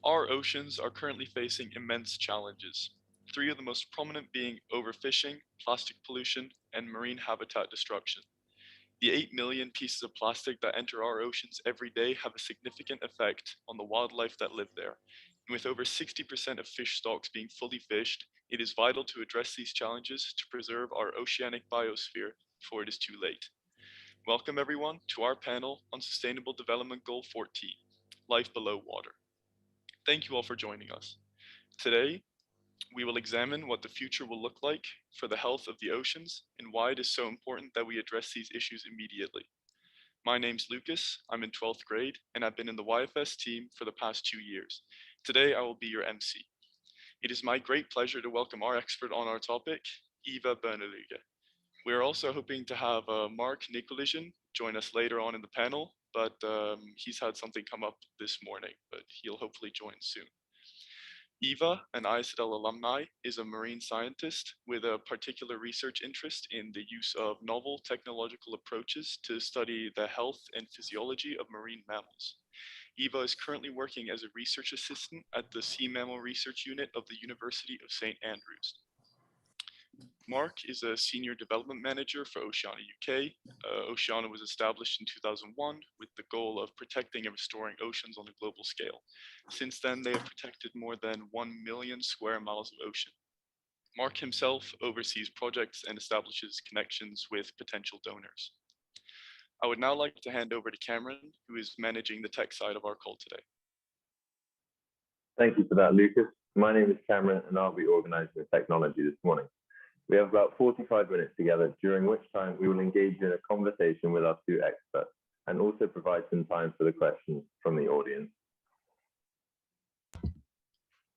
Our oceans are currently facing immense challenges, three of the most prominent being overfishing, plastic pollution, and marine habitat destruction. The 8 million pieces of plastic that enter our oceans every day have a significant effect on the wildlife that live there. And with over 60% of fish stocks being fully fished, it is vital to address these challenges to preserve our oceanic biosphere before it is too late. Welcome everyone to our panel on Sustainable Development Goal 14, Life Below Water. Thank you all for joining us. Today, we will examine what the future will look like for the health of the oceans and why it is so important that we address these issues immediately. My name's Lucas, I'm in 12th grade, and I've been in the YFS team for the past 2 years. Today, I will be your MC. It is my great pleasure to welcome our expert on our topic, Eva Bernalüge. We are also hoping to have Mark Nicolisian join us later on in the panel, but he's had something come up this morning, but he'll hopefully join soon. Eva, an ISL alumni, is a marine scientist with a particular research interest in the use of novel technological approaches to study the health and physiology of marine mammals. Eva is currently working as a research assistant at the Sea Mammal Research Unit of the University of St. Andrews. Mark is a Senior Development Manager for Oceana UK. Oceana was established in 2001 with the goal of protecting and restoring oceans on a global scale. Since then, they have protected more than 1 million square miles of ocean. Mark himself oversees projects and establishes connections with potential donors. I would now like to hand over to Cameron, who is managing the tech side of our call today. Thank you for that, Lucas. My name is Cameron, and I'll be organizing the technology this morning. We have about 45 minutes together, during which time we will engage in a conversation with our two experts and also provide some time for the questions from the audience.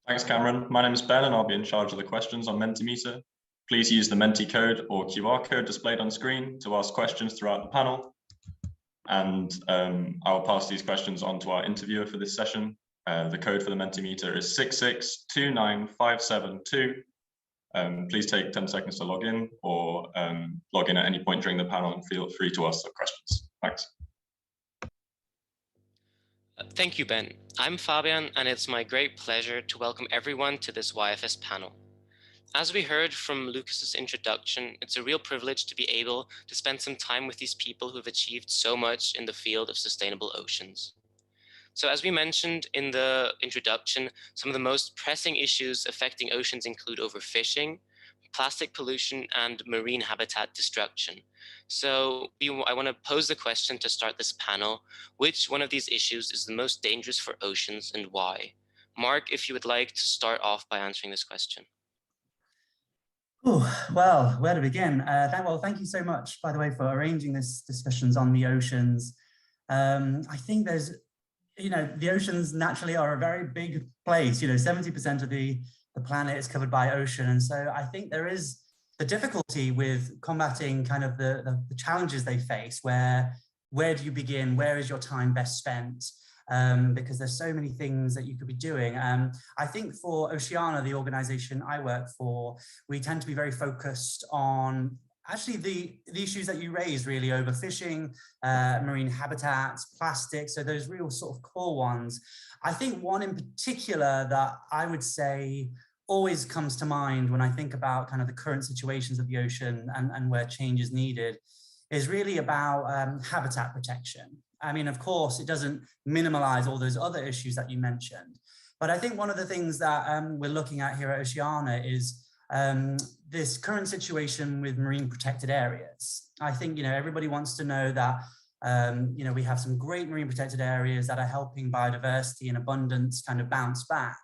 Thanks, Cameron. My name is Ben, and I'll be in charge of the questions on Mentimeter. Please use the Menti code or QR code displayed on screen to ask questions throughout the panel. And I will pass these questions on to our interviewer for this session. The code for the Mentimeter is 6629572. Please take 10 seconds to log in or log in at any point during the panel and feel free to ask the questions. Thanks. Thank you, Ben. I'm Fabian, and it's my great pleasure to welcome everyone to this YFS panel. As we heard from Lucas's introduction, it's a real privilege to be able to spend some time with these people who've achieved so much in the field of sustainable oceans. So as we mentioned in the introduction, some of the most pressing issues affecting oceans include overfishing, plastic pollution, and marine habitat destruction. So I want to pose the question to start this panel: which one of these issues is the most dangerous for oceans and why? Mark, if you would like to start off by answering this question. Oh, well, where to begin? Thank you so much, by the way, for arranging this discussions on the oceans. I think there's, the oceans naturally are a very big place. 70% of the planet is covered by ocean. And so I think there is the difficulty with combating kind of the challenges they face. Where do you begin? Where is your time best spent? Because there's so many things that you could be doing. I think for Oceana, the organization I work for, we tend to be very focused on actually the issues that you raised, really: overfishing, marine habitats, plastic, so those real sort of core ones. I think one in particular that I would say always comes to mind when I think about kind of the current situations of the ocean and where change is needed is really about habitat protection. I mean, of course, it doesn't minimize all those other issues that you mentioned, but I think one of the things that we're looking at here at Oceana is this current situation with marine protected areas. I think, everybody wants to know that, we have some great marine protected areas that are helping biodiversity and abundance kind of bounce back.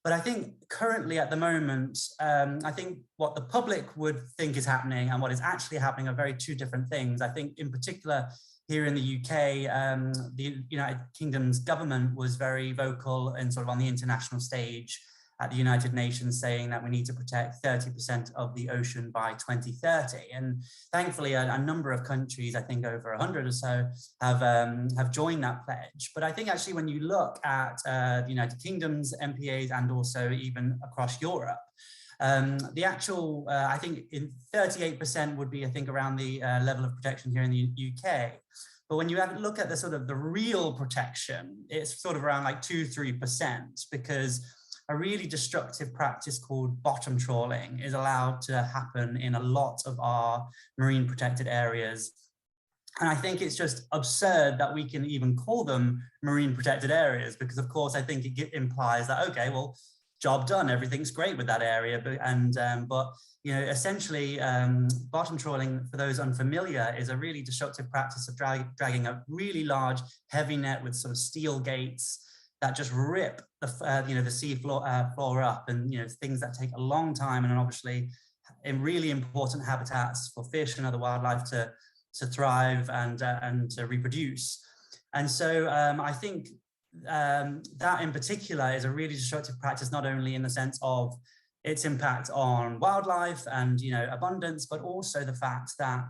But I think currently at the moment, I think what the public would think is happening and what is actually happening are very two different things. I think in particular here in the UK, the United Kingdom's government was very vocal and sort of on the international stage at the United Nations saying that we need to protect 30% of the ocean by 2030. And thankfully, a number of countries, I think over 100 or so, have joined that pledge. But I think actually when you look at the United Kingdom's MPAs and also even across Europe, the actual, I think in 38% would be, I think, around the level of protection here in the UK. But when you look at the sort of the real protection, it's sort of around like 2-3%, because a really destructive practice called bottom trawling is allowed to happen in a lot of our marine protected areas. And I think it's just absurd that we can even call them marine protected areas, because of course I think it implies that, okay, well, job done, everything's great with that area. But you know, essentially, bottom trawling, for those unfamiliar, is a really destructive practice of dragging a really large, heavy net with sort of steel gates that just rip the you know, the sea floor up, and you know, things that take a long time, and obviously in really important habitats for fish and other wildlife to thrive and to reproduce. And so I think that in particular is a really destructive practice, not only in the sense of its impact on wildlife and, you know, abundance, but also the fact that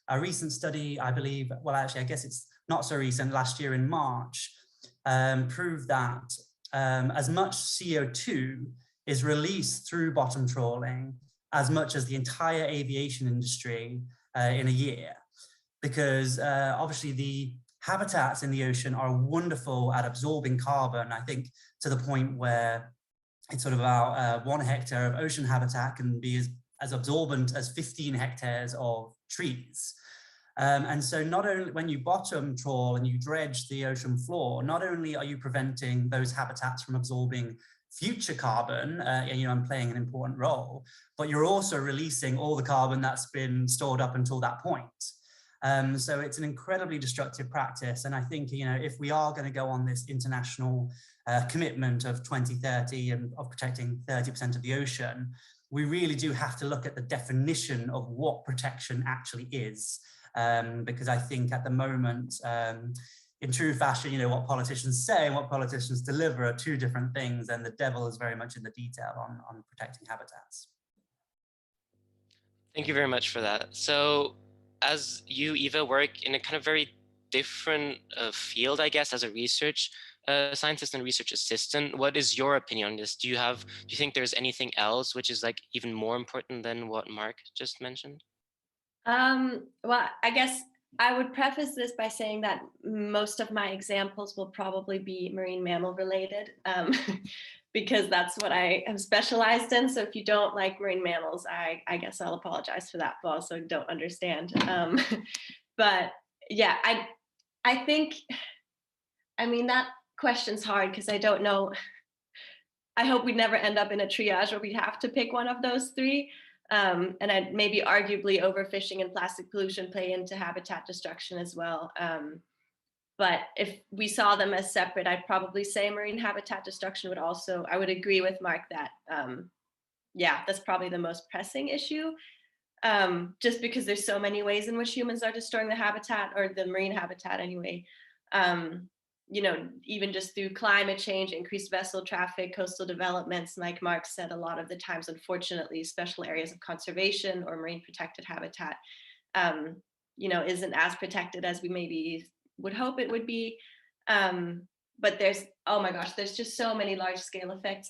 a recent study, I believe, well, actually, I guess it's not so recent, last year in March, proved that as much CO2 is released through bottom trawling as much as the entire aviation industry in a year. Because obviously the habitats in the ocean are wonderful at absorbing carbon, I think, to the point where it's sort of about 1 hectare of ocean habitat can be as absorbent as 15 hectares of trees. And so not only when you bottom trawl and you dredge the ocean floor, not only are you preventing those habitats from absorbing future carbon, you know, and playing an important role, but you're also releasing all the carbon that's been stored up until that point. So it's an incredibly destructive practice. And I think, you know, if we are going to go on this international commitment of 2030 and of protecting 30% of the ocean, we really do have to look at the definition of what protection actually is. Because I think at the moment, in true fashion, you know, what politicians say and what politicians deliver are two different things, and the devil is very much in the detail on protecting habitats. Thank you very much for that. So as you, Eva, work in a kind of very different field, I guess, as a research scientist and research assistant, what is your opinion on this? Do you think there's anything else which is like even more important than what Mark just mentioned? Well, I guess I would preface this by saying that most of my examples will probably be marine mammal related, because that's what I am specialized in. So if you don't like marine mammals, I guess I'll apologize for that, but also don't understand. But yeah, I think, I mean, that question's hard because I don't know. I hope we never end up in a triage where we have to pick one of those three. And maybe arguably overfishing and plastic pollution play into habitat destruction as well. But if we saw them as separate, I'd probably say marine habitat destruction would also, I would agree with Mark that, yeah, that's probably the most pressing issue, just because there's so many ways in which humans are destroying the habitat, or the marine habitat anyway. You know, even just through climate change, increased vessel traffic, coastal developments, like Mark said, a lot of the times, unfortunately, special areas of conservation or marine protected habitat, you know, isn't as protected as we maybe would hope it would be. But there's, oh my gosh, there's just so many large scale effects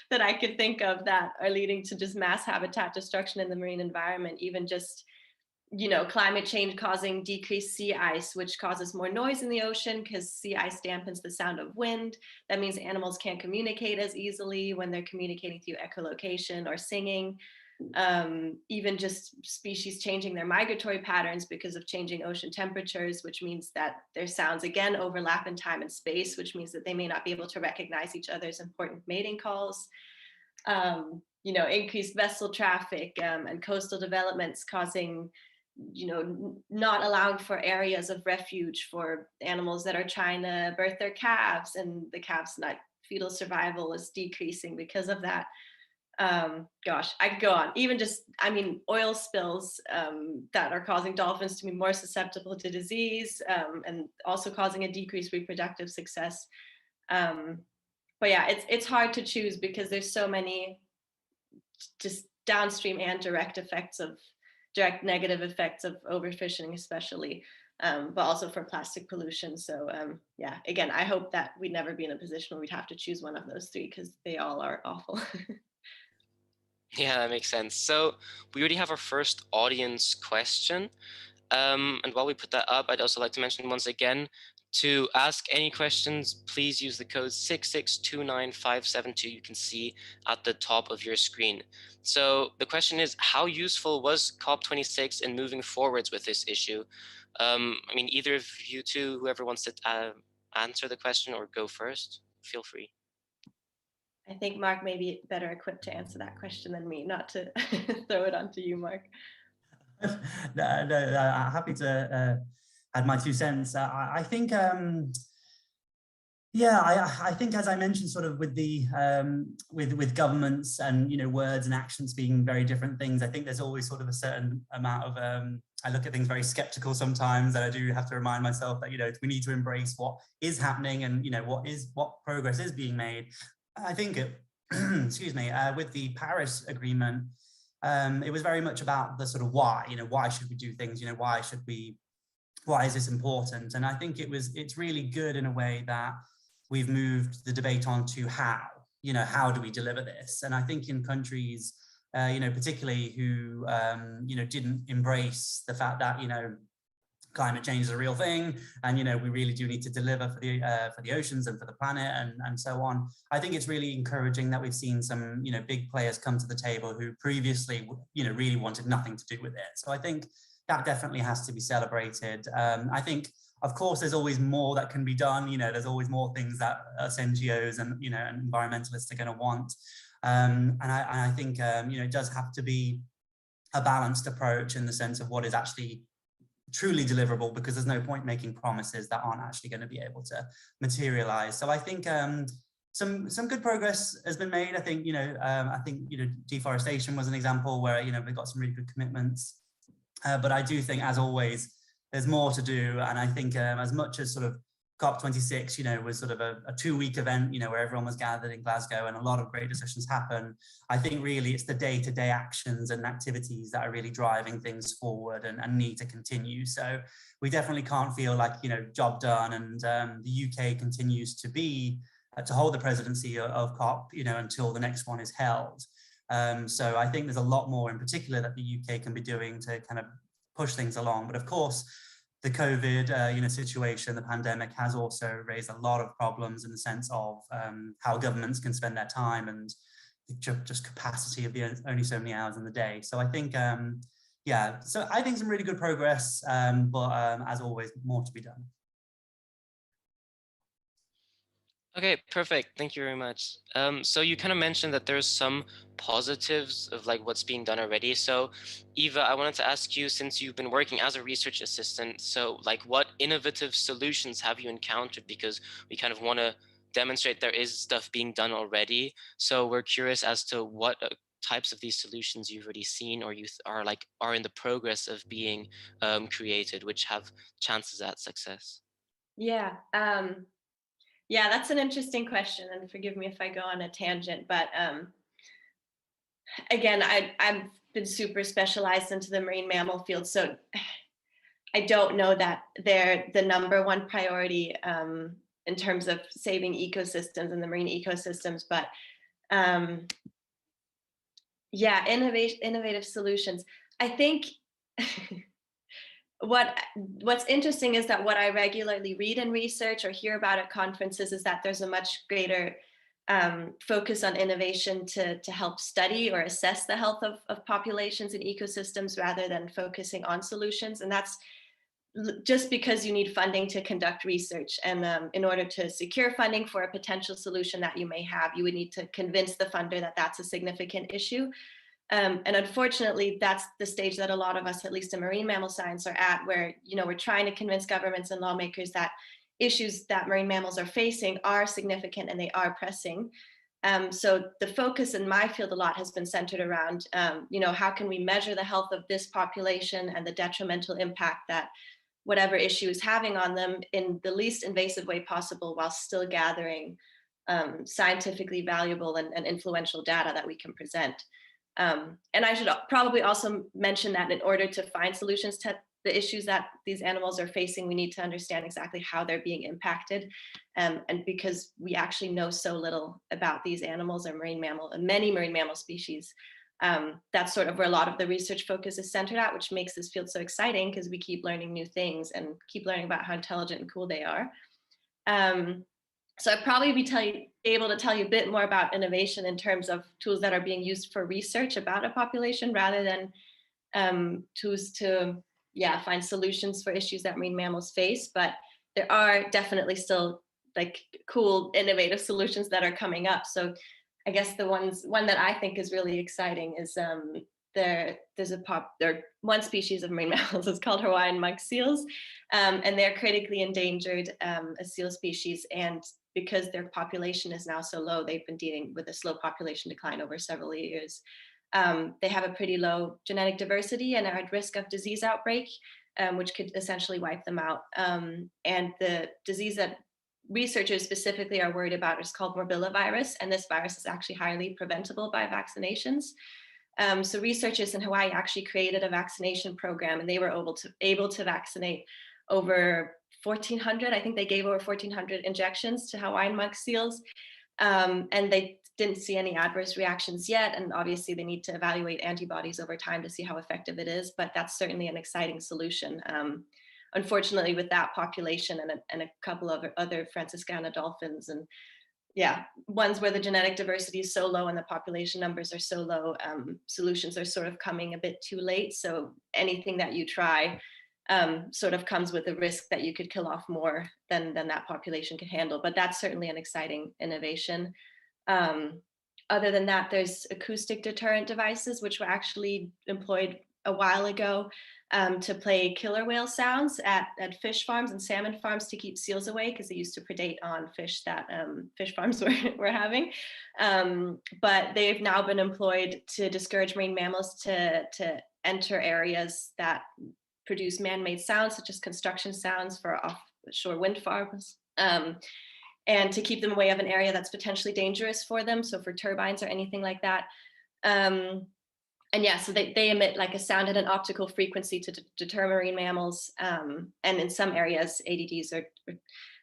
that I could think of that are leading to just mass habitat destruction in the marine environment, even just, you know, climate change causing decreased sea ice, which causes more noise in the ocean because sea ice dampens the sound of wind. That means animals can't communicate as easily when they're communicating through echolocation or singing. Even just species changing their migratory patterns because of changing ocean temperatures, which means that their sounds again overlap in time and space, which means that they may not be able to recognize each other's important mating calls. You know, increased vessel traffic and coastal developments causing, you know, not allowing for areas of refuge for animals that are trying to birth their calves, and the calves' fetal survival is decreasing because of that. Gosh, I could go on. Even just, I mean, oil spills that are causing dolphins to be more susceptible to disease, and also causing a decreased reproductive success. But yeah, it's hard to choose because there's so many just downstream and direct negative effects of overfishing, especially, but also for plastic pollution. So yeah, again, I hope that we'd never be in a position where we'd have to choose one of those three because they all are awful. Yeah, that makes sense. So we already have our first audience question. And while we put that up, I'd also like to mention once again, to ask any questions, please use the code 6629572 you can see at the top of your screen. So the question is, how useful was COP26 in moving forwards with this issue? I mean, either of you two, whoever wants to answer the question or go first, feel free. I think Mark may be better equipped to answer that question than me, not to throw it onto you, Mark. I'm happy to add my 2 cents. I think, yeah, I think, as I mentioned, sort of with the with governments and words and actions being very different things, I think there's always sort of a certain amount of I look at things very skeptical sometimes, and I do have to remind myself that we need to embrace what is happening and what progress is being made. I think excuse me, with the Paris Agreement, it was very much about the sort of why. Why should we do things? Why is this important? And I think it's really good in a way that we've moved the debate on to how do we deliver this? And I think in countries, particularly who, didn't embrace the fact that, climate change is a real thing, and we really do need to deliver for the oceans and for the planet and so on. I think it's really encouraging that we've seen some big players come to the table who previously really wanted nothing to do with it. So I think that definitely has to be celebrated. I think, of course, there's always more that can be done. There's always more things that us NGOs and and environmentalists are going to want. And I think it does have to be a balanced approach in the sense of what is actually truly deliverable, because there's no point making promises that aren't actually going to be able to materialize. So I think some good progress has been made. I think deforestation was an example where we got some really good commitments. But I do think, as always, there's more to do. And I think as much as sort of COP26, was sort of a 2-week event, where everyone was gathered in Glasgow and a lot of great decisions happen, I think really it's the day-to-day actions and activities that are really driving things forward and need to continue. So we definitely can't feel like, job done, and the UK continues to hold the presidency of COP, until the next one is held. So I think there's a lot more in particular that the UK can be doing to kind of push things along. But of course, the COVID situation, the pandemic, has also raised a lot of problems in the sense of how governments can spend their time and just capacity of only so many hours in the day. So I think, yeah, so I think some really good progress, but as always, more to be done. Okay, perfect. Thank you very much. So you kind of mentioned that there's some positives of like what's being done already. So Eva, I wanted to ask you, since you've been working as a research assistant, so like what innovative solutions have you encountered? Because we kind of want to demonstrate there is stuff being done already. So we're curious as to what types of these solutions you've already seen, or you are in the progress of being created, which have chances at success. Yeah. Yeah, that's an interesting question, and forgive me if I go on a tangent, but again, I've been super specialized into the marine mammal field, so I don't know that they're the #1 priority in terms of saving ecosystems and the marine ecosystems, but yeah, innovative solutions. I think what's interesting is that what I regularly read and research or hear about at conferences is that there's a much greater focus on innovation to help study or assess the health of populations and ecosystems rather than focusing on solutions. And that's just because you need funding to conduct research. And in order to secure funding for a potential solution that you may have, you would need to convince the funder that that's a significant issue. And unfortunately, that's the stage that a lot of us, at least in marine mammal science, are at, where we're trying to convince governments and lawmakers that issues that marine mammals are facing are significant and they are pressing. So the focus in my field a lot has been centered around, how can we measure the health of this population and the detrimental impact that whatever issue is having on them in the least invasive way possible, while still gathering scientifically valuable and influential data that we can present. And I should probably also mention that in order to find solutions to the issues that these animals are facing, we need to understand exactly how they're being impacted. And because we actually know so little about these animals or many marine mammal species, That's sort of where a lot of the research focus is centered at, which makes this field so exciting because we keep learning new things and keep learning about how intelligent and cool they are. So I'd probably be able to tell you a bit more about innovation in terms of tools that are being used for research about a population rather than tools to find solutions for issues that marine mammals face. But there are definitely still like cool, innovative solutions that are coming up. So I guess the one that I think is really exciting is there's one species of marine mammals. It's called Hawaiian monk seals, and they're critically endangered, a seal species. And because their population is now so low, they've been dealing with a slow population decline over several years. They have a pretty low genetic diversity and are at risk of disease outbreak, which could essentially wipe them out. And the disease that researchers specifically are worried about is called morbillivirus, and this virus is actually highly preventable by vaccinations. So researchers in Hawaii actually created a vaccination program, and they were able to vaccinate over 1,400. I think they gave over 1,400 injections to Hawaiian monk seals, and they didn't see any adverse reactions yet. And obviously they need to evaluate antibodies over time to see how effective it is, but that's certainly an exciting solution. Unfortunately, with that population and a couple of other Franciscana dolphins, and ones where the genetic diversity is so low and the population numbers are so low, solutions are sort of coming a bit too late. So anything that you try sort of comes with a risk that you could kill off more than that population could handle. But that's certainly an exciting innovation. Other than that, there's acoustic deterrent devices, which were actually employed a while ago to play killer whale sounds at fish farms and salmon farms to keep seals away, because they used to predate on fish that fish farms were having. But they've now been employed to discourage marine mammals to enter areas that produce man-made sounds, such as construction sounds for offshore wind farms, and to keep them away of an area that's potentially dangerous for them, so for turbines or anything like that. So they emit like a sound at an optical frequency to deter marine mammals. And in some areas, ADDs or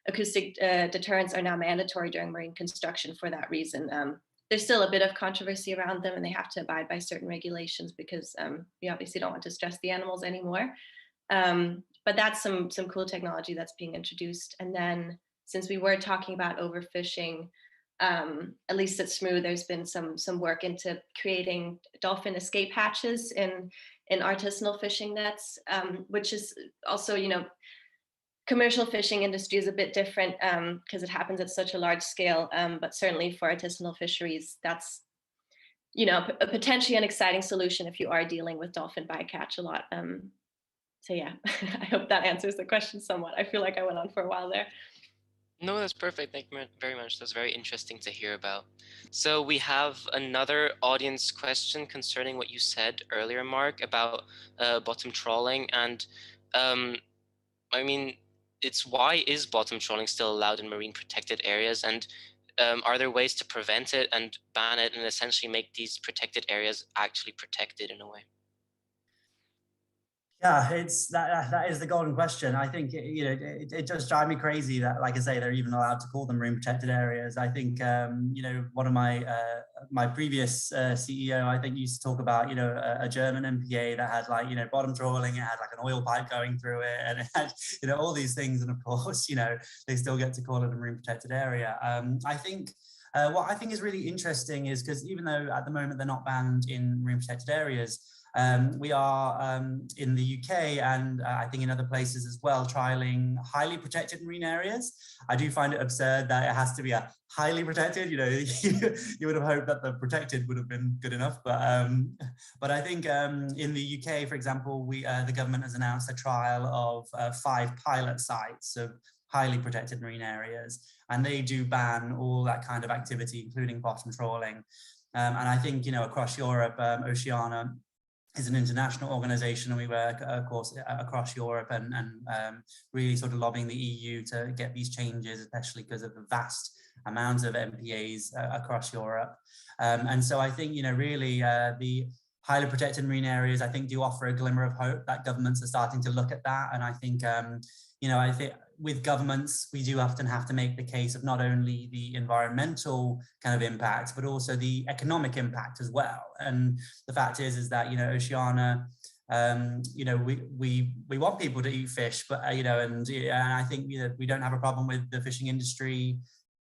acoustic deterrents are now mandatory during marine construction for that reason. There's still a bit of controversy around them, and they have to abide by certain regulations because we obviously don't want to stress the animals anymore. But that's some cool technology that's being introduced. And then since we were talking about overfishing, at least at SMU, there's been some work into creating dolphin escape hatches in artisanal fishing nets, which is also, commercial fishing industry is a bit different because it happens at such a large scale. But certainly for artisanal fisheries, that's, a potentially an exciting solution if you are dealing with dolphin bycatch a lot. So yeah, I hope that answers the question somewhat. I feel like I went on for a while there. No, that's perfect. Thank you very much. That's very interesting to hear about. So we have another audience question concerning what you said earlier, Mark, about bottom trawling. And I mean, why is bottom trawling still allowed in marine protected areas? And are there ways to prevent it and ban it and essentially make these protected areas actually protected in a way? Yeah, it's that is the golden question. I think it just drives me crazy that, like I say, they're even allowed to call them marine protected areas. I think one of my previous CEO, I think, used to talk about a German MPA that had bottom trawling. It had like an oil pipe going through it, and it had all these things. And of course, they still get to call it a marine protected area. I think. What I think is really interesting is because even though at the moment they're not banned in marine protected areas, we are in the UK and I think in other places as well, trialing highly protected marine areas. I do find it absurd that it has to be a highly protected. You would have hoped that the protected would have been good enough, but I think in the UK, for example, the government has announced a trial of 5 pilot sites of highly protected marine areas, and they do ban all that kind of activity, including bottom trawling. And I think across Europe, Oceana is an international organization, and we work, of course, across Europe and really sort of lobbying the EU to get these changes, especially because of the vast amounts of MPAs across Europe. And so I think, really the highly protected marine areas, I think, do offer a glimmer of hope that governments are starting to look at that. And I think, I think with governments, we do often have to make the case of not only the environmental kind of impact, but also the economic impact as well. And the fact is that, you know, Oceania, you know, we want people to eat fish, but, you know, and I think, you know, we don't have a problem with the fishing industry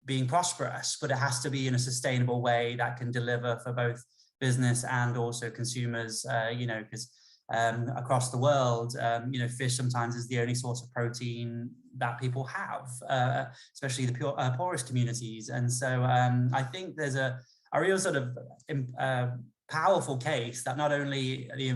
being prosperous, but it has to be in a sustainable way that can deliver for both business and also consumers, you know, because across the world, you know, fish sometimes is the only source of protein that people have, especially the poorest communities. And so I think there's a real sort of powerful case that not only the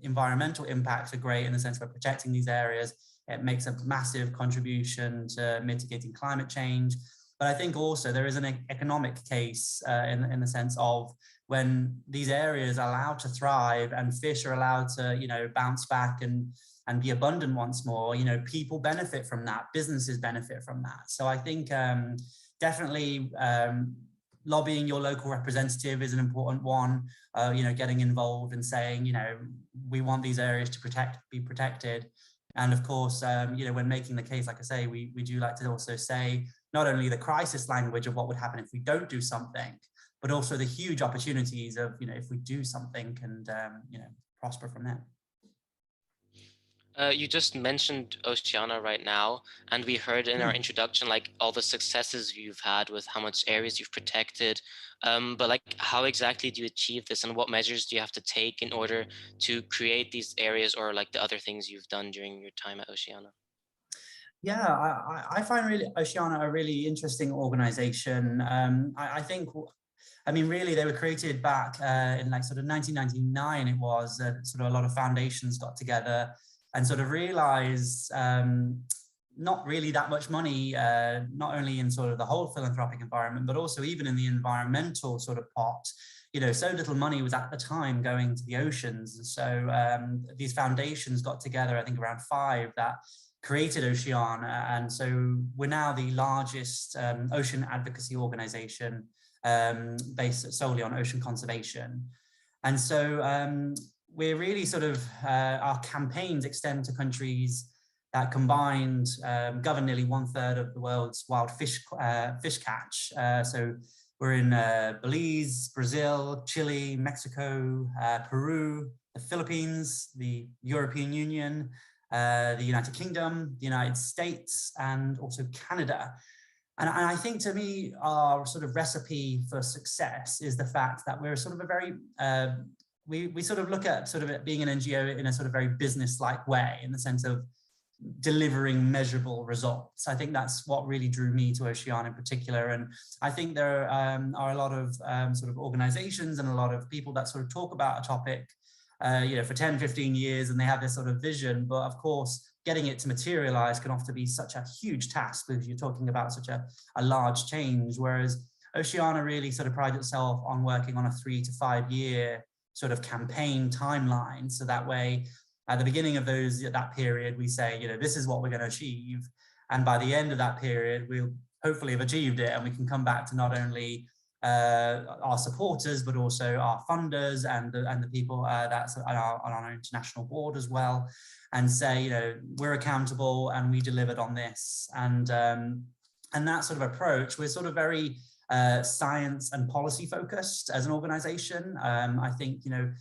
environmental impacts are great in the sense we're protecting these areas, it makes a massive contribution to mitigating climate change. But I think also there is an economic case in the sense of when these areas are allowed to thrive and fish are allowed to, you know, bounce back and be abundant once more, you know, people benefit from that, businesses benefit from that. So I think definitely lobbying your local representative is an important one, you know, getting involved and saying, you know, we want these areas to be protected. And of course, you know, when making the case, like I say, we do like to also say not only the crisis language of what would happen if we don't do something, but also the huge opportunities of, you know, if we do something and, you know, prosper from that. You just mentioned Oceania right now, and we heard in our introduction, like all the successes you've had with how much areas you've protected. But like, how exactly do you achieve this, and what measures do you have to take in order to create these areas, or like the other things you've done during your time at Oceania? Yeah, I find really Oceania a really interesting organization. I think, I mean, really, they were created back in like sort of 1999. It was sort of a lot of foundations got together and sort of realized not really that much money, not only in sort of the whole philanthropic environment, but also even in the environmental sort of pot. You know, so little money was at the time going to the oceans. And so these foundations got together, I think around 5, that created Oceania. And so we're now the largest ocean advocacy organization based solely on ocean conservation. And so we're really sort of, our campaigns extend to countries that combined govern nearly 1/3 of the world's wild fish catch. So we're in Belize, Brazil, Chile, Mexico, Peru, the Philippines, the European Union, the United Kingdom, the United States, and also Canada. And I think, to me, our sort of recipe for success is the fact that we're sort of a very, we sort of look at sort of it being an NGO in a sort of very business-like way, in the sense of delivering measurable results. I think that's what really drew me to Oceania in particular. And I think there are a lot of sort of organizations and a lot of people that sort of talk about a topic, you know, for 10, 15 years, and they have this sort of vision. But of course, getting it to materialize can often be such a huge task, because you're talking about such a large change. Whereas Oceania really sort of prides itself on working on a 3 to 5 year sort of campaign timeline. So that way, at the beginning of that period, we say, you know, this is what we're going to achieve. And by the end of that period, we'll hopefully have achieved it. And we can come back to not only our supporters, but also our funders and the people that's on our international board as well, and say, you know, we're accountable and we delivered on this. And that sort of approach, we're sort of very science and policy focused as an organization. I think, you know,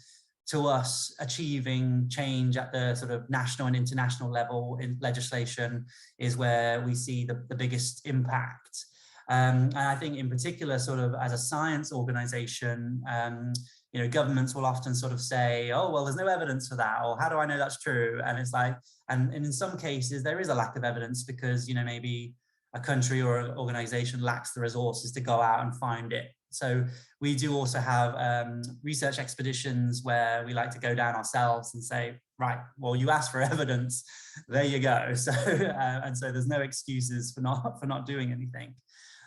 to us, achieving change at the sort of national and international level in legislation is where we see the biggest impact. And I think in particular, sort of as a science organization, you know, governments will often sort of say, oh, well, there's no evidence for that, or how do I know that's true? And it's like, and in some cases, there is a lack of evidence because, you know, maybe a country or an organization lacks the resources to go out and find it. So we do also have research expeditions where we like to go down ourselves and say, right, well, you asked for evidence, there you go. So and so there's no excuses for not doing anything.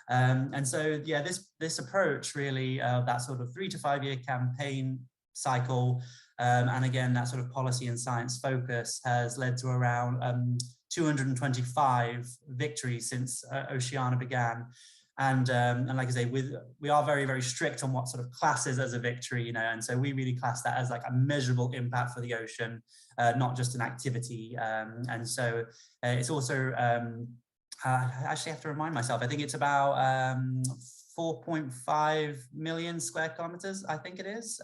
And so, yeah, this approach really, that sort of 3 to 5 year campaign cycle, and again, that sort of policy and science focus has led to around 225 victories since Oceania began. and like I say, we are very, very strict on what sort of classes as a victory, you know, and so we really class that as like a measurable impact for the ocean, not just an activity. And so it's also, I actually have to remind myself, I think it's about 4.5 million square kilometers, I think it is.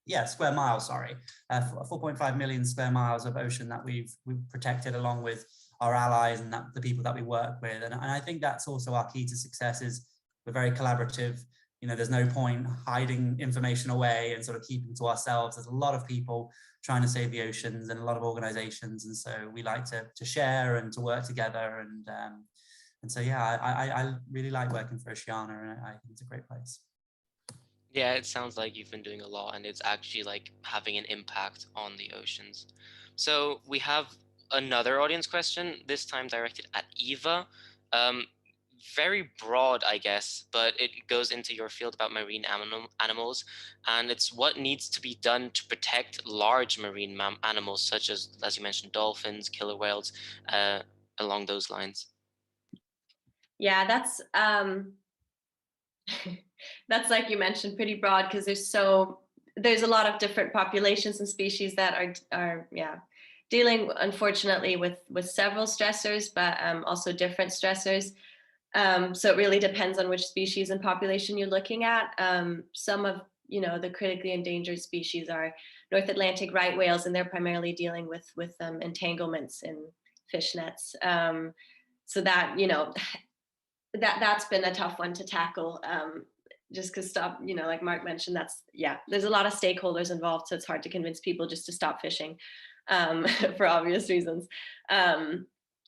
Yeah, square miles, sorry. 4.5 million square miles of ocean that we've protected along with our allies and the people that we work with. And I think that's also our key to success is we're very collaborative. You know, there's no point hiding information away and sort of keeping to ourselves. There's a lot of people trying to save the oceans and a lot of organizations. And so we like to share and to work together. And so, yeah, I really like working for Oceana, and I think it's a great place. Yeah, it sounds like you've been doing a lot and it's actually like having an impact on the oceans. So we have another audience question, this time directed at Eva. Very broad, I guess, but it goes into your field about marine animals. And it's what needs to be done to protect large marine animals, such as you mentioned, dolphins, killer whales, along those lines. Yeah, that's that's like you mentioned, pretty broad, because there's a lot of different populations and species that are dealing, unfortunately, with several stressors, but also different stressors. So it really depends on which species and population you're looking at. Some of the critically endangered species are North Atlantic right whales, and they're primarily dealing with entanglements in fish nets. So that that's been a tough one to tackle. Just because like Mark mentioned, there's a lot of stakeholders involved, so it's hard to convince people just to stop fishing for obvious reasons.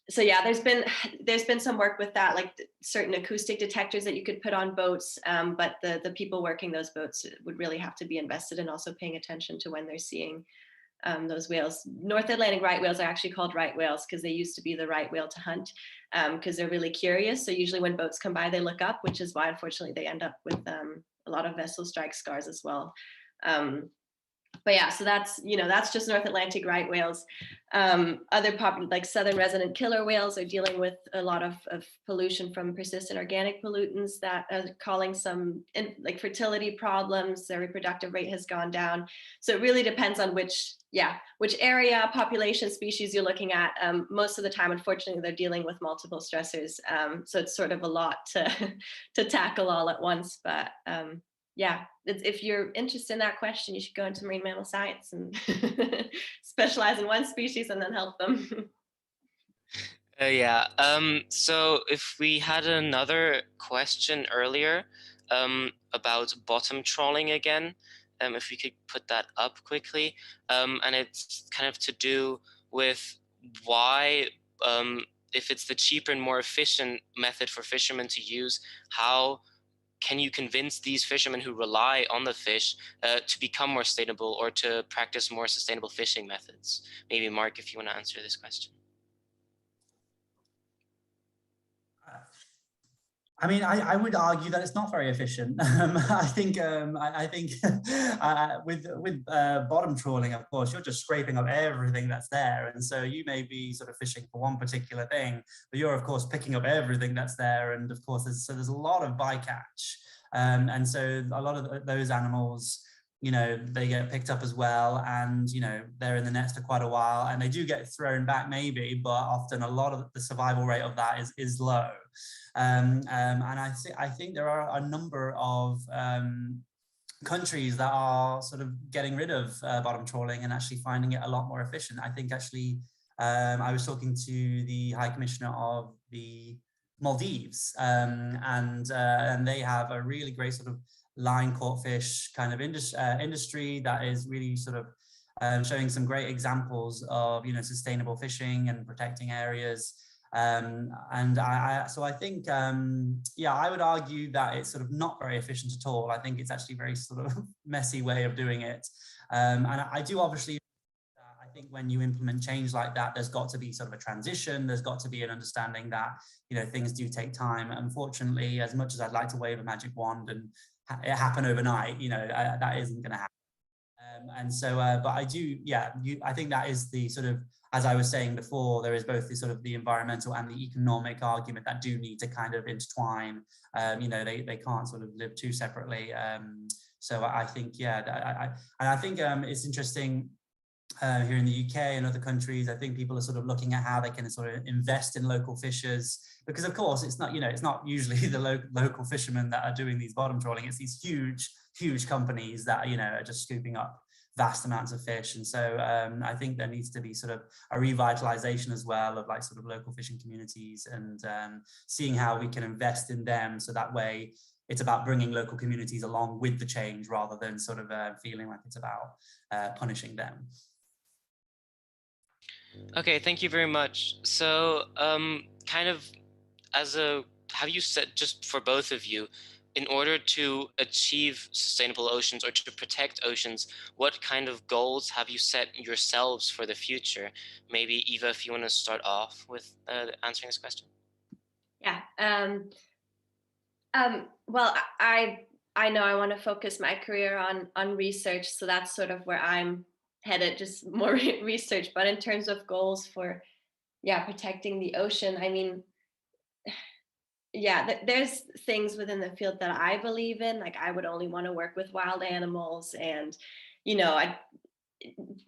So yeah, there's been some work with that, like certain acoustic detectors that you could put on boats, but the people working those boats would really have to be invested in also paying attention to when they're seeing those whales. North Atlantic right whales are actually called right whales because they used to be the right whale to hunt, because they're really curious. So usually when boats come by, they look up, which is why unfortunately they end up with a lot of vessel strike scars as well. But yeah, so that's just North Atlantic right whales. Other like southern resident killer whales are dealing with a lot of pollution from persistent organic pollutants that are causing some like fertility problems. Their reproductive rate has gone down. So it really depends on which area, population, species you're looking at. Most of the time, unfortunately, they're dealing with multiple stressors. So it's sort of a lot to tackle all at once. But yeah, if you're interested in that question, you should go into marine mammal science and specialize in one species and then help them. Yeah, so if we had another question earlier about bottom trawling again, if we could put that up quickly, and it's kind of to do with why, if it's the cheaper and more efficient method for fishermen to use, how can you convince these fishermen who rely on the fish to become more sustainable or to practice more sustainable fishing methods? Maybe Mark, if you want to answer this question. I mean, I would argue that it's not very efficient. I think with bottom trawling, of course, you're just scraping up everything that's there, and so you may be sort of fishing for one particular thing, but you're of course picking up everything that's there, and of course there's a lot of bycatch, and so a lot of those animals, they get picked up as well, and they're in the nets for quite a while, and they do get thrown back maybe, but often a lot of the survival rate of that is low. And I think there are a number of countries that are sort of getting rid of bottom trawling and actually finding it a lot more efficient. I think actually I was talking to the High Commissioner of the Maldives, and they have a really great sort of line caught fish kind of industry that is really sort of showing some great examples of sustainable fishing and protecting areas. So I think, I would argue that it's sort of not very efficient at all. I think it's actually a very sort of messy way of doing it. And I do obviously, I think when you implement change like that, there's got to be sort of a transition. There's got to be an understanding that, things do take time. Unfortunately, as much as I'd like to wave a magic wand and it happen overnight, that isn't going to happen. And so, but I do, I think that is the sort of, as I was saying before, there is both the sort of the environmental and the economic argument that do need to kind of intertwine. They can't sort of live too separately. So I think, yeah, I think it's interesting here in the UK and other countries. I think people are sort of looking at how they can sort of invest in local fishers, because of course it's not usually the local fishermen that are doing these bottom trawling. It's these huge companies that are just scooping up vast amounts of fish. And so I think there needs to be sort of a revitalization as well of like sort of local fishing communities, and seeing how we can invest in them, so that way it's about bringing local communities along with the change rather than sort of feeling like it's about punishing them. Okay, thank you very much. So kind of have you said, just for both of you, in order to achieve sustainable oceans or to protect oceans, what kind of goals have you set yourselves for the future? Maybe Eva, if you want to start off with answering this question. Yeah. Well, I know I want to focus my career on research, so that's sort of where I'm headed, just more research. But in terms of goals for, protecting the ocean, I mean, there's things within the field that I believe in. Like, I would only want to work with wild animals, and I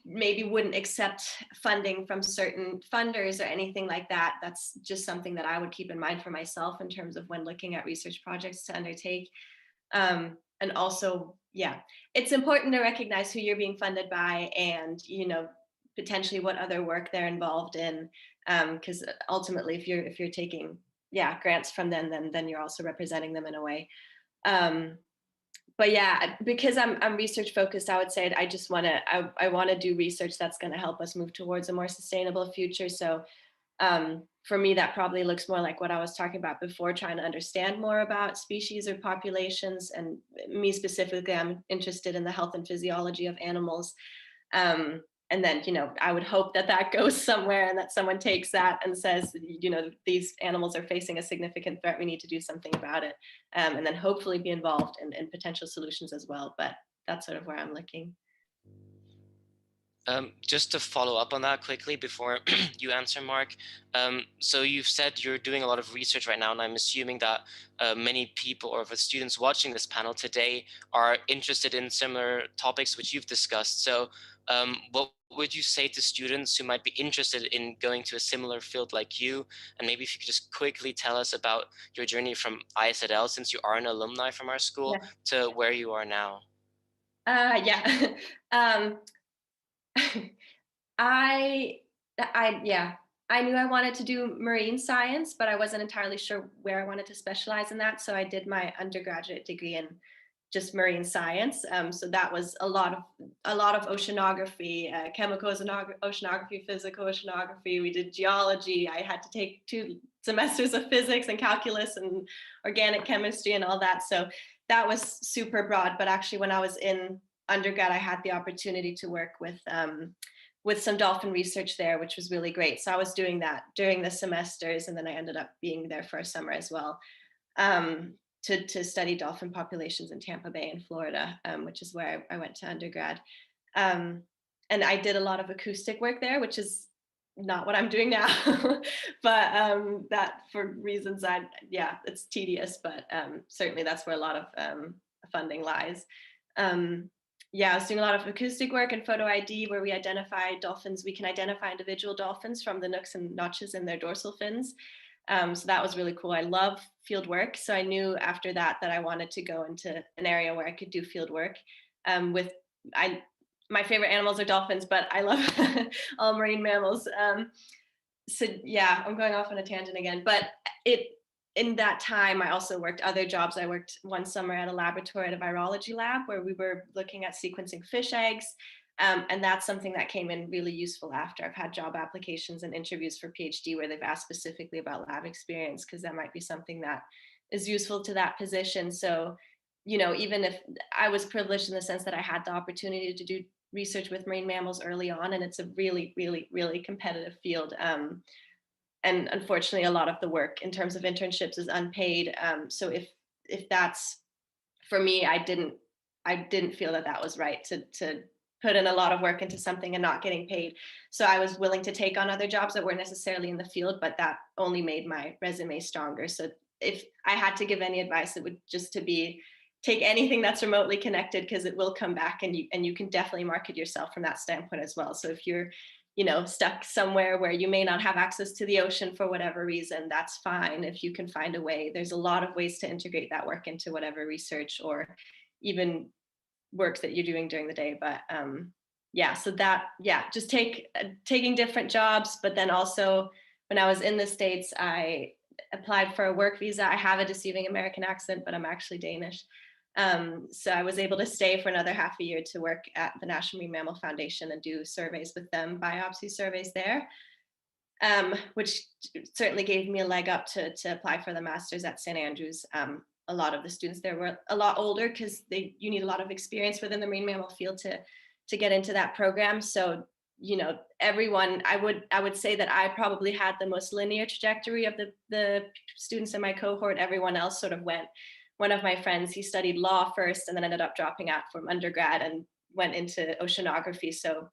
maybe wouldn't accept funding from certain funders or anything like that. That's just something that I would keep in mind for myself in terms of when looking at research projects to undertake. And also, it's important to recognize who you're being funded by, and potentially what other work they're involved in, because ultimately if you're taking grants from them, then you're also representing them in a way. But because I'm research focused, I would say I just want to do research that's going to help us move towards a more sustainable future. So for me, that probably looks more like what I was talking about before, trying to understand more about species or populations. And me specifically, I'm interested in the health and physiology of animals. And then, I would hope that goes somewhere, and that someone takes that and says, these animals are facing a significant threat. We need to do something about it. And then hopefully be involved in potential solutions as well. But that's sort of where I'm looking. Just to follow up on that quickly before you answer, Mark. So you've said you're doing a lot of research right now, and I'm assuming that many people, or the students watching this panel today, are interested in similar topics which you've discussed. So what would you say to students who might be interested in going to a similar field like you? And maybe if you could just quickly tell us about your journey from ISADL, since you are an alumni from our school, to where you are now. I knew I wanted to do marine science, but I wasn't entirely sure where I wanted to specialize in that. So I did my undergraduate degree in just marine science. So that was a lot of oceanography, chemical oceanography, physical oceanography. We did geology. I had to take 2 semesters of physics and calculus and organic chemistry and all that. So that was super broad. But actually, when I was in undergrad, I had the opportunity to work with some dolphin research there, which was really great. So I was doing that during the semesters, and then I ended up being there for a summer as well, to study dolphin populations in Tampa Bay in Florida, which is where I went to undergrad. And I did a lot of acoustic work there, which is not what I'm doing now, but that for reasons it's tedious, but certainly that's where a lot of funding lies. I was doing a lot of acoustic work and photo ID, where we identify dolphins. We can identify individual dolphins from the nooks and notches in their dorsal fins. So that was really cool. I love field work. So I knew after that I wanted to go into an area where I could do field work. My favorite animals are dolphins, but I love all marine mammals. I'm going off on a tangent again, but in that time, I also worked other jobs. I worked one summer at a laboratory, at a virology lab, where we were looking at sequencing fish eggs. And that's something that came in really useful after. I've had job applications and interviews for PhD where they've asked specifically about lab experience, because that might be something that is useful to that position. So, even if I was privileged in the sense that I had the opportunity to do research with marine mammals early on, and it's a really, really, really competitive field. And unfortunately, a lot of the work in terms of internships is unpaid. So if that's, for me, I didn't feel that was right to put in a lot of work into something and not getting paid. So I was willing to take on other jobs that weren't necessarily in the field, but that only made my resume stronger. So if I had to give any advice, it would just to be take anything that's remotely connected, because it will come back, and you can definitely market yourself from that standpoint as well. So if you're, you know, stuck somewhere where you may not have access to the ocean for whatever reason, that's fine. If you can find a way, there's a lot of ways to integrate that work into whatever research or even work that you're doing during the day. But yeah, so that, yeah, just taking different jobs. But then also when I was in the States, I applied for a work visa. I have a deceiving American accent, but I'm actually Danish. So I was able to stay for another half a year to work at the National Marine Mammal Foundation and do surveys with them, biopsy surveys there, which certainly gave me a leg up to apply for the master's at St. Andrews. A lot of the students there were a lot older, because you need a lot of experience within the marine mammal field to get into that program. So, you know, everyone, I would say that I probably had the most linear trajectory of the students in my cohort. Everyone else sort of went. One of my friends, he studied law first and then ended up dropping out from undergrad and went into oceanography. So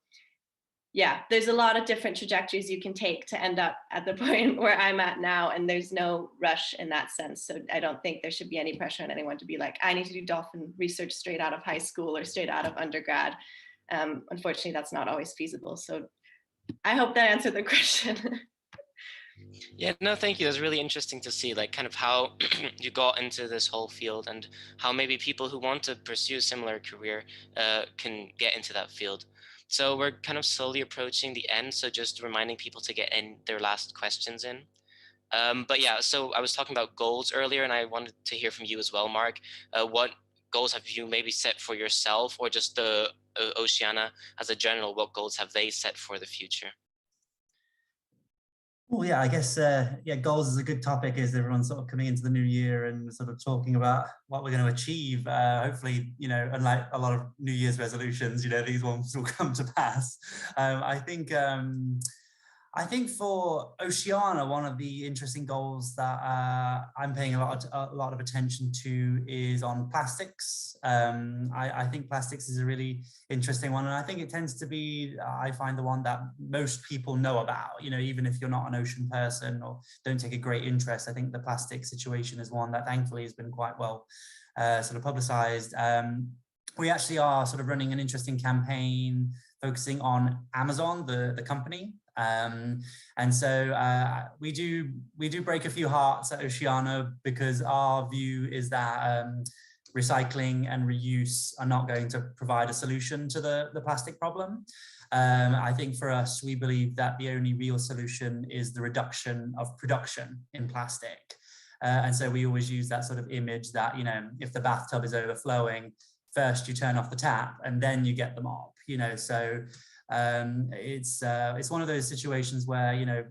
yeah, there's a lot of different trajectories you can take to end up at the point where I'm at now, and there's no rush in that sense. So I don't think there should be any pressure on anyone to be like, I need to do dolphin research straight out of high school or straight out of undergrad. Unfortunately, that's not always feasible. So I hope that answered the question. Yeah, no, thank you. That's really interesting to see, like, kind of how you got into this whole field and how maybe people who want to pursue a similar career can get into that field. So we're kind of slowly approaching the end. So just reminding people to get in their last questions in. But yeah, so I was talking about goals earlier, and I wanted to hear from you as well, Mark. What goals have you maybe set for yourself, or just the Oceana as a general? What goals have they set for the future? Well, yeah, I guess, yeah, goals is a good topic as everyone's sort of coming into the new year and sort of talking about what we're going to achieve. Hopefully, you know, unlike a lot of New Year's resolutions, you know, these ones will come to pass. I think for Oceana, one of the interesting goals that I'm paying a lot of attention to is on plastics. I think plastics is a really interesting one, and I think it tends to be, I find, the one that most people know about. You know, even if you're not an ocean person or don't take a great interest, I think the plastic situation is one that thankfully has been quite well sort of publicized. We actually are sort of running an interesting campaign focusing on Amazon, the company. And so we do break a few hearts at Oceana, because our view is that recycling and reuse are not going to provide a solution to the plastic problem. I think for us, we believe that the only real solution is the reduction of production in plastic. And so we always use that sort of image that, you know, if the bathtub is overflowing, first you turn off the tap and then you get the mop, you know. So it's one of those situations where, you know,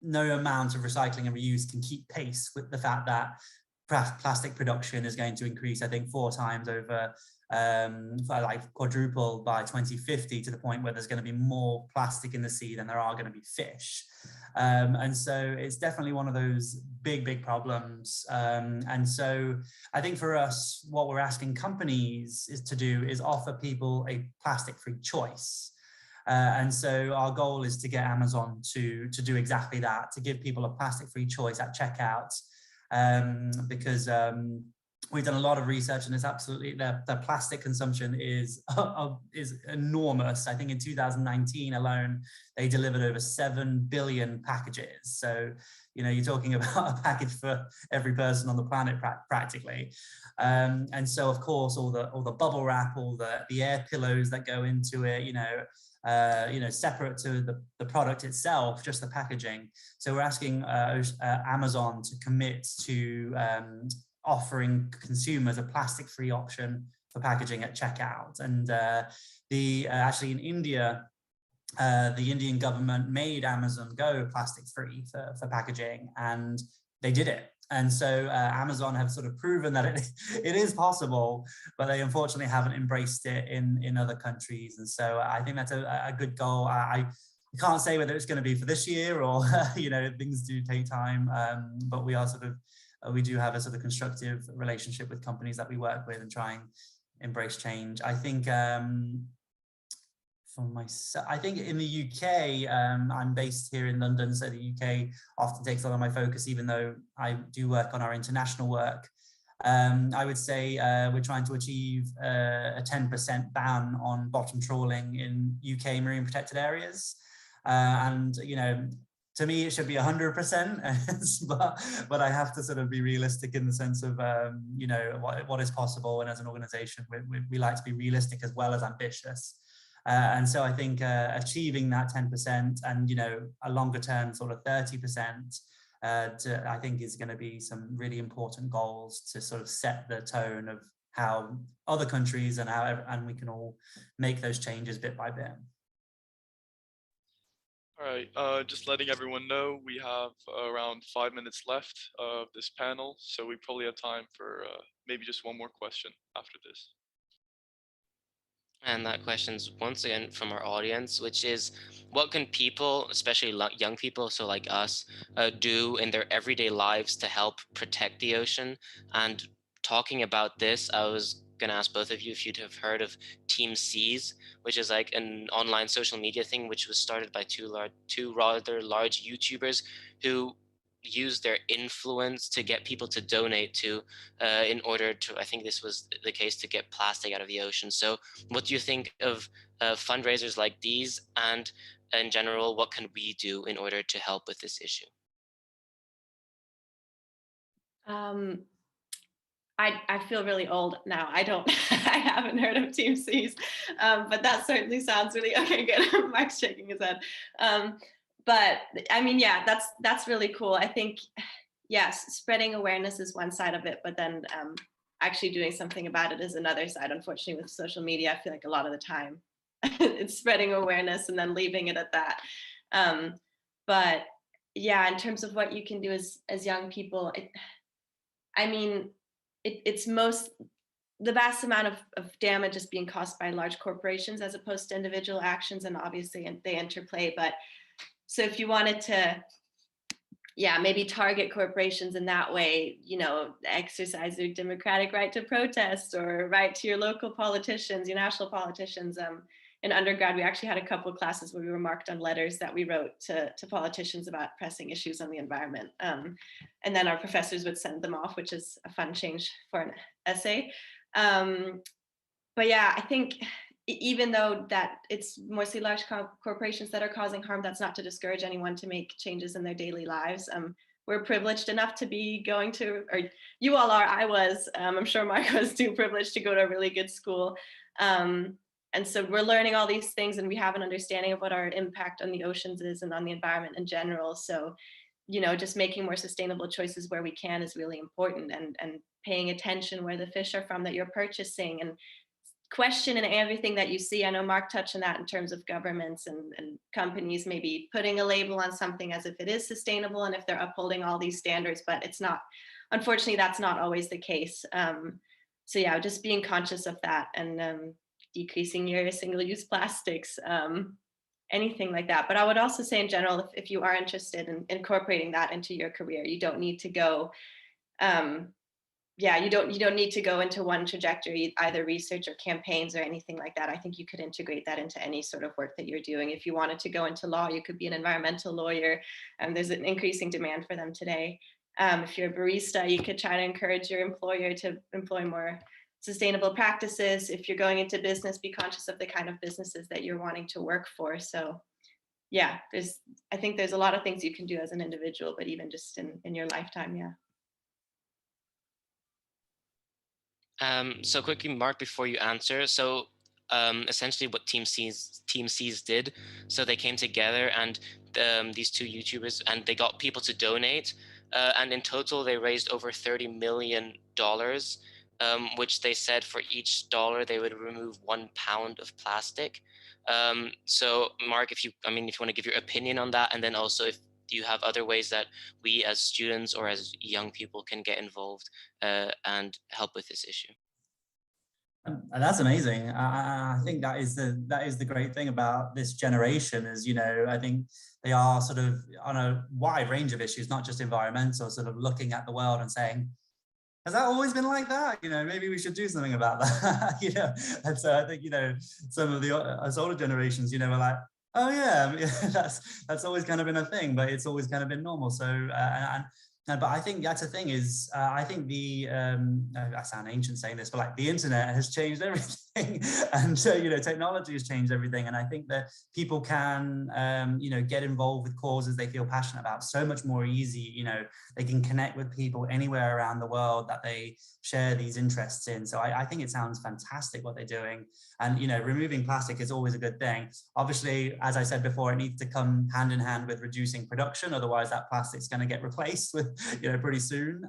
no amount of recycling and reuse can keep pace with the fact that plastic production is going to increase, I think, 4 times over, like quadruple by 2050, to the point where there's going to be more plastic in the sea than there are going to be fish. And so it's definitely one of those big problems. And so I think for us, what we're asking companies to do is offer people a plastic-free choice. And so our goal is to get Amazon to do exactly that, to give people a plastic-free choice at checkout, because we've done a lot of research, and it's absolutely, the plastic consumption is enormous. I think in 2019 alone, they delivered over 7 billion packages. So, you know, you're talking about a package for every person on the planet practically. And so, of course, all the bubble wrap, all the air pillows that go into it, you know, separate to the product itself, just the packaging. So we're asking Amazon to commit to offering consumers a plastic-free option for packaging at checkout. And actually in India, the Indian government made Amazon go plastic-free for packaging, and they did it. And so Amazon have sort of proven that it is possible, but they unfortunately haven't embraced it in other countries. And so I think that's a good goal. I can't say whether it's going to be for this year or, you know, things do take time, but we are sort of, we do have a sort of constructive relationship with companies that we work with and trying embrace change. I think for myself, I think in the UK, I'm based here in London, so the UK often takes a lot of my focus, even though I do work on our international work. I would say we're trying to achieve a 10% ban on bottom trawling in UK marine protected areas. And, you know, to me, it should be 100%, but I have to sort of be realistic in the sense of, you know, what is possible. And as an organization, we like to be realistic as well as ambitious. And so I think achieving that 10% and, you know, a longer term sort of 30%, I think is going to be some really important goals to sort of set the tone of how other countries and and we can all make those changes bit by bit. All right, just letting everyone know, we have around 5 minutes left of this panel, so we probably have time for maybe just one more question after this. And that question's once again from our audience, which is, what can people, especially young people, so like us, do in their everyday lives to help protect the ocean? And talking about this, I was going to ask both of you if you'd have heard of Team Seas, which is like an online social media thing, which was started by two rather large YouTubers who use their influence to get people to donate to in order to, I think this was the case, to get plastic out of the ocean. So what do you think of fundraisers like these, and in general, what can we do in order to help with this issue? I feel really old now. I haven't heard of Team Seas, but that certainly sounds really, okay, good. Mike's shaking his head. But I mean, yeah, that's really cool. I think, yes, spreading awareness is one side of it, but then actually doing something about it is another side. Unfortunately, with social media, I feel like a lot of the time it's spreading awareness and then leaving it at that. But yeah, in terms of what you can do as young people, I mean, the vast amount of damage is being caused by large corporations as opposed to individual actions, and obviously they interplay. But so if you wanted to, yeah, maybe target corporations in that way, you know, exercise their democratic right to protest or right to your local politicians, your national politicians. In undergrad, we actually had a couple of classes where we were marked on letters that we wrote to politicians about pressing issues on the environment. And then our professors would send them off, which is a fun change for an essay. But yeah, I think even though that it's mostly large corporations that are causing harm, that's not to discourage anyone to make changes in their daily lives. We're privileged enough to be going to, or you all are, I was, I'm sure Mark was too, privileged to go to a really good school. And so we're learning all these things, and we have an understanding of what our impact on the oceans is and on the environment in general. So, you know, just making more sustainable choices where we can is really important, and paying attention where the fish are from that you're purchasing, and question in everything that you see. I know Mark touched on that in terms of governments and companies maybe putting a label on something as if it is sustainable and if they're upholding all these standards, but it's not. Unfortunately, that's not always the case. So yeah, just being conscious of that, and decreasing your single-use plastics, anything like that. But I would also say in general, if you are interested in incorporating that into your career, you don't need to go, you don't need to go into one trajectory, either research or campaigns or anything like that. I think you could integrate that into any sort of work that you're doing. If you wanted to go into law, you could be an environmental lawyer. There's an increasing demand for them today. If you're a barista, you could try to encourage your employer to employ more sustainable practices. If you're going into business, be conscious of the kind of businesses that you're wanting to work for. So yeah, I think there's a lot of things you can do as an individual, but even just in your lifetime, yeah. So quickly, Mark, before you answer, so essentially what Team Seas did, so they came together, and these two YouTubers, and they got people to donate, and in total they raised over $30 million, which they said for each dollar they would remove 1 pound of plastic. So Mark, if you want to give your opinion on that, and then also if you have other ways that we as students or as young people can get involved and help with this issue. That's amazing. I think that is the great thing about this generation is, you know, I think they are sort of on a wide range of issues, not just environmental, sort of looking at the world and saying, has that always been like that? You know, maybe we should do something about that. You know, and so I think, you know, some of the us older generations, you know, are like, oh yeah, that's always kind of been a thing, but it's always kind of been normal. So but I think that's the thing is, I think I sound ancient saying this, but like the internet has changed everything, and you know, technology has changed everything. And I think that people can, you know, get involved with causes they feel passionate about so much more easy. You know, they can connect with people anywhere around the world that they share these interests in. So I think it sounds fantastic what they're doing. And, you know, removing plastic is always a good thing. Obviously, as I said before, it needs to come hand in hand with reducing production. Otherwise, that plastic's going to get replaced with, you know, pretty soon.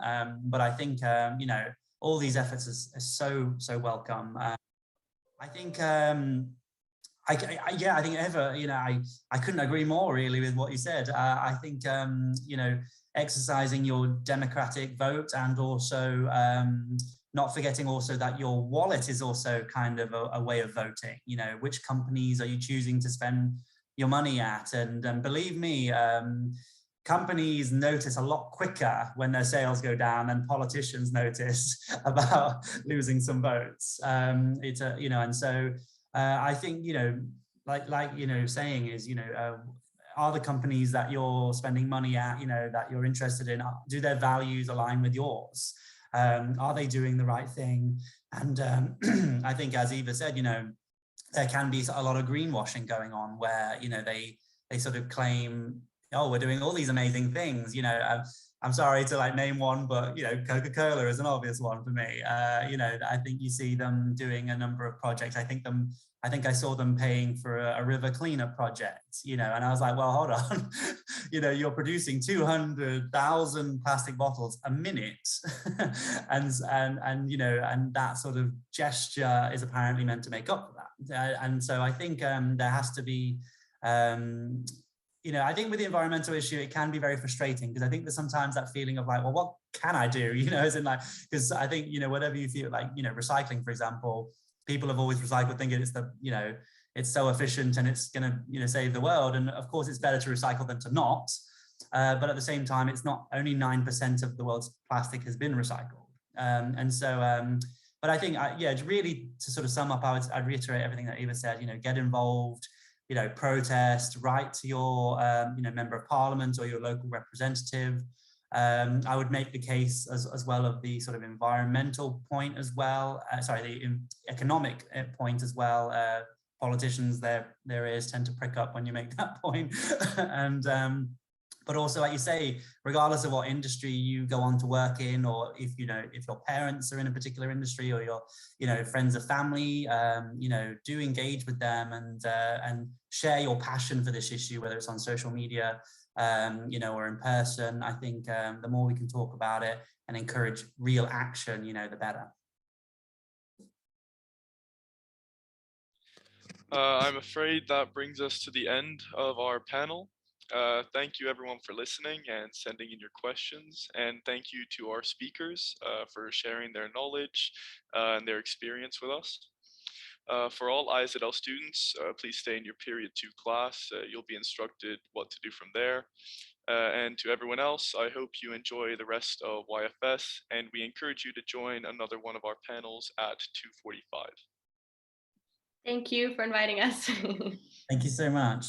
But I think, you know, all these efforts are so welcome. I think, yeah, I think you know, I couldn't agree more really with what you said. I think, you know, exercising your democratic vote, and also not forgetting also that your wallet is also kind of a way of voting. You know, which companies are you choosing to spend your money at? And believe me, companies notice a lot quicker when their sales go down than politicians notice about losing some votes. It's a, you know, and so I think, you know, like you know, saying is, you know, are the companies that you're spending money at, you know, that you're interested in, do their values align with yours? Are they doing the right thing? And I think, as Eva said, you know, there can be a lot of greenwashing going on where, you know, they sort of claim, oh, we're doing all these amazing things. You know, I'm sorry to like name one, but, you know, Coca-Cola is an obvious one for me. You know, I think you see them doing a number of projects. I think I saw them paying for a river cleanup project, you know, and I was like, well, hold on, you know, you're producing 200,000 plastic bottles a minute. and, you know, and that sort of gesture is apparently meant to make up for that. And so I think there has to be, you know, I think with the environmental issue, it can be very frustrating because I think there's sometimes that feeling of like, well, what can I do? You know, as in like, because I think, you know, whatever you feel like, you know, recycling, for example, people have always recycled thinking it's the, you know, it's so efficient and it's going to, you know, save the world. And of course, it's better to recycle than to not. But at the same time, it's not only 9% of the world's plastic has been recycled. And so, but I think, yeah, really to sort of sum up, I'd reiterate everything that Eva said, you know, get involved, you know, protest, write to your, you know, member of parliament or your local representative. I would make the case as well of the sort of environmental point as well. Sorry, the economic point as well. Politicians, their ears tend to prick up when you make that point. And but also, like you say, regardless of what industry you go on to work in, or if, you know, if your parents are in a particular industry or your, you know, friends or family, you know, do engage with them and share your passion for this issue, whether it's on social media, you know, or in person. I think the more we can talk about it and encourage real action, you know, the better. I'm afraid that brings us to the end of our panel. Thank you everyone for listening and sending in your questions, and thank you to our speakers for sharing their knowledge and their experience with us. For all IZL students, please stay in your period 2 class. You'll be instructed what to do from there. And to everyone else, I hope you enjoy the rest of YFS, and we encourage you to join another one of our panels at 2:45. Thank you for inviting us. Thank you so much.